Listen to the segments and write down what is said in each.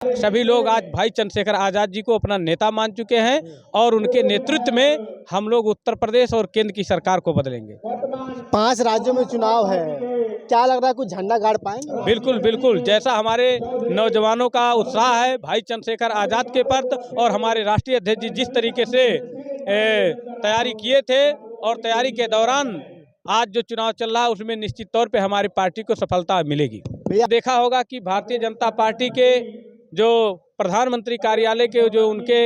सभी लोग आज भाई चंद्रशेखर आज़ाद जी को अपना नेता मान चुके हैं और उनके नेतृत्व में हम लोग उत्तर प्रदेश और केंद्र की सरकार को बदलेंगे। 5 राज्यों में चुनाव है, क्या लग रहा है कुछ झंडा गाड़ पाएंगे? बिल्कुल बिल्कुल, जैसा हमारे नौजवानों का उत्साह है भाई चंद्रशेखर आज़ाद के प्रति और हमारे राष्ट्रीय अध्यक्ष जी जिस तरीके से तैयारी किए थे और तैयारी के दौरान आज जो चुनाव चल रहा है उसमें निश्चित तौर पे हमारी पार्टी को सफलता मिलेगी। देखा होगा कि भारतीय जनता पार्टी के जो प्रधानमंत्री कार्यालय के जो उनके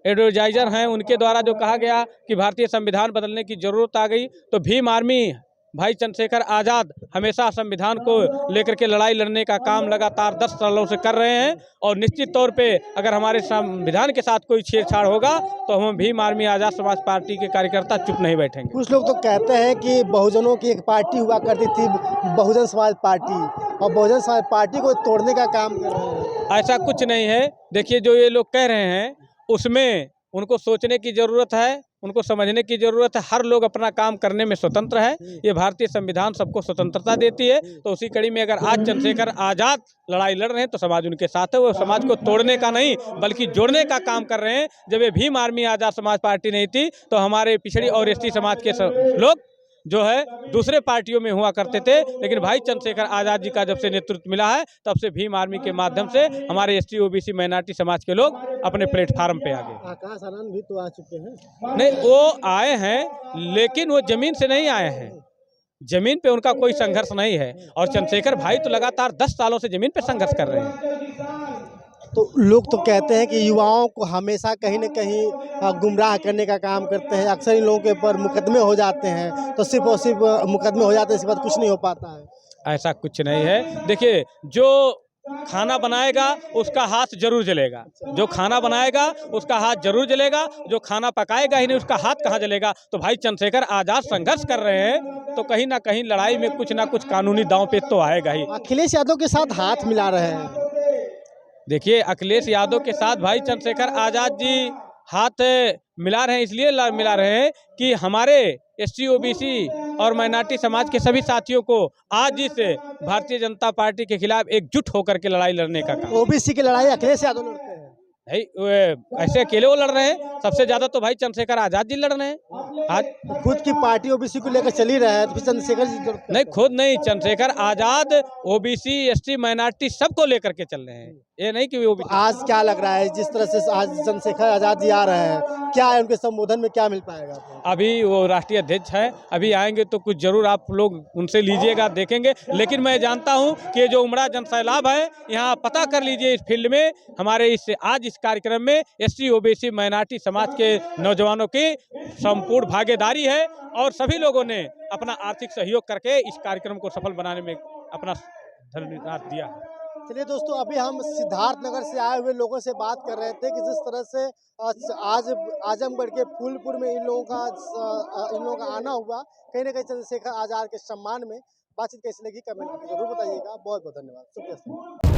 एडवाइजर हैं उनके द्वारा जो कहा गया कि भारतीय संविधान बदलने की जरूरत आ गई, तो भीम आर्मी भाई चंद्रशेखर आज़ाद हमेशा संविधान को लेकर के लड़ाई लड़ने का काम लगातार 10 सालों से कर रहे हैं और निश्चित तौर पे अगर हमारे संविधान के साथ कोई छेड़छाड़ होगा तो हम भीम आर्मी आज़ाद समाज पार्टी के कार्यकर्ता चुप नहीं बैठेंगे। कुछ लोग तो कहते हैं कि बहुजनों की एक पार्टी हुआ करती थी बहुजन समाज पार्टी, और बहुजन समाज पार्टी को तोड़ने का काम कर रहे हैं। ऐसा कुछ नहीं है। देखिए, जो ये लोग कह रहे हैं उसमें उनको सोचने की ज़रूरत है, उनको समझने की ज़रूरत है। हर लोग अपना काम करने में स्वतंत्र है, ये भारतीय संविधान सबको स्वतंत्रता देती है। तो उसी कड़ी में अगर आज चंद्रशेखर आज़ाद लड़ाई लड़ रहे हैं तो समाज उनके साथ है। वो समाज को तोड़ने का नहीं बल्कि जोड़ने का काम कर रहे हैं। जब ये भीम आर्मी आज़ाद समाज पार्टी नहीं थी तो हमारे पिछड़ी और एसटी समाज के लोग जो है दूसरे पार्टियों में हुआ करते थे, लेकिन भाई चंद्रशेखर आज़ाद जी का जब से नेतृत्व मिला है तब से भीम आर्मी के माध्यम से हमारे एसटी ओबीसी माइनॉरिटी समाज के लोग अपने प्लेटफार्म पे आ गए। आकाश आनंद भी तो आ चुके हैं। नहीं, वो आए हैं लेकिन वो जमीन से नहीं आए हैं, जमीन पे उनका कोई संघर्ष नहीं है। और चंद्रशेखर भाई तो लगातार 10 सालों से जमीन पे संघर्ष कर रहे हैं। तो लोग तो कहते हैं कि युवाओं को हमेशा कहीं न कहीं गुमराह करने का काम करते हैं। अक्सर इन लोगों के ऊपर मुकदमे हो जाते हैं, तो सिर्फ और सिर्फ मुकदमे हो जाते हैं, इसके बाद कुछ नहीं हो पाता है। ऐसा कुछ नहीं है। देखिए, जो खाना बनाएगा उसका हाथ जरूर जलेगा, जो खाना बनाएगा उसका हाथ जरूर जलेगा, जो खाना पकाएगा ही नहीं उसका हाथ कहाँ जलेगा। तो भाई चंद्रशेखर आज़ाद संघर्ष कर रहे हैं तो कहीं ना कहीं लड़ाई में कुछ ना कुछ कानूनी दांव पेच तो आएगा ही। अखिलेश यादव के साथ हाथ मिला रहे हैं। देखिए, अखिलेश यादव के साथ भाई चंद्रशेखर आज़ाद जी हाथ मिला रहे हैं, इसलिए मिला रहे हैं कि हमारे एसटी ओबीसी और माइनॉरिटी समाज के सभी साथियों को आज इस भारतीय जनता पार्टी के खिलाफ एकजुट होकर के लड़ाई लड़ने का काम। ओबीसी की लड़ाई अखिलेश यादव लड़ते हैं। भाई ऐसे अकेले वो लड़ रहे हैं, सबसे ज्यादा तो भाई चंद्रशेखर आज़ाद जी लड़ रहे हैं आज। खुद की पार्टी ओबीसी को लेकर चली रहा है तो फिर चंद्रशेखर जी नहीं, खुद नहीं, Chandrashekhar Azad OBC ST minority सबको लेकर के चल रहे हैं, ये नहीं कि वो। आज क्या लग रहा है जिस तरह से आज चंद्रशेखर आज़ाद जी आ रहे हैं, क्या है उनके संबोधन में क्या मिल पाएगा? अभी वो राष्ट्रीय अध्यक्ष है, अभी आएंगे तो कुछ जरूर आप लोग उनसे लीजिएगा, देखेंगे। लेकिन मैं जानता हूं कि जो उमड़ा जनसैलाब है यहाँ पता कर लीजिए, इस फील्ड में हमारे आज इस कार्यक्रम में एसटी ओबीसी माइनॉरिटी समाज के नौजवानों की संपूर्ण भागीदारी है और सभी लोगों ने अपना आर्थिक सहयोग करके इस कार्यक्रम को सफल बनाने में अपना धन्यवाद दिया है। चलिए दोस्तों, अभी हम सिद्धार्थनगर से आए हुए लोगों से बात कर रहे थे कि जिस तरह से आज आजमगढ़ के फूलपुर में इन लोगों का आना हुआ, कहीं ना कहीं चंद्रशेखर आज़ाद के सम्मान में। बातचीत कैसी लगी कमेंट में जरूर बताइएगा। बहुत बहुत धन्यवाद, शुक्रिया।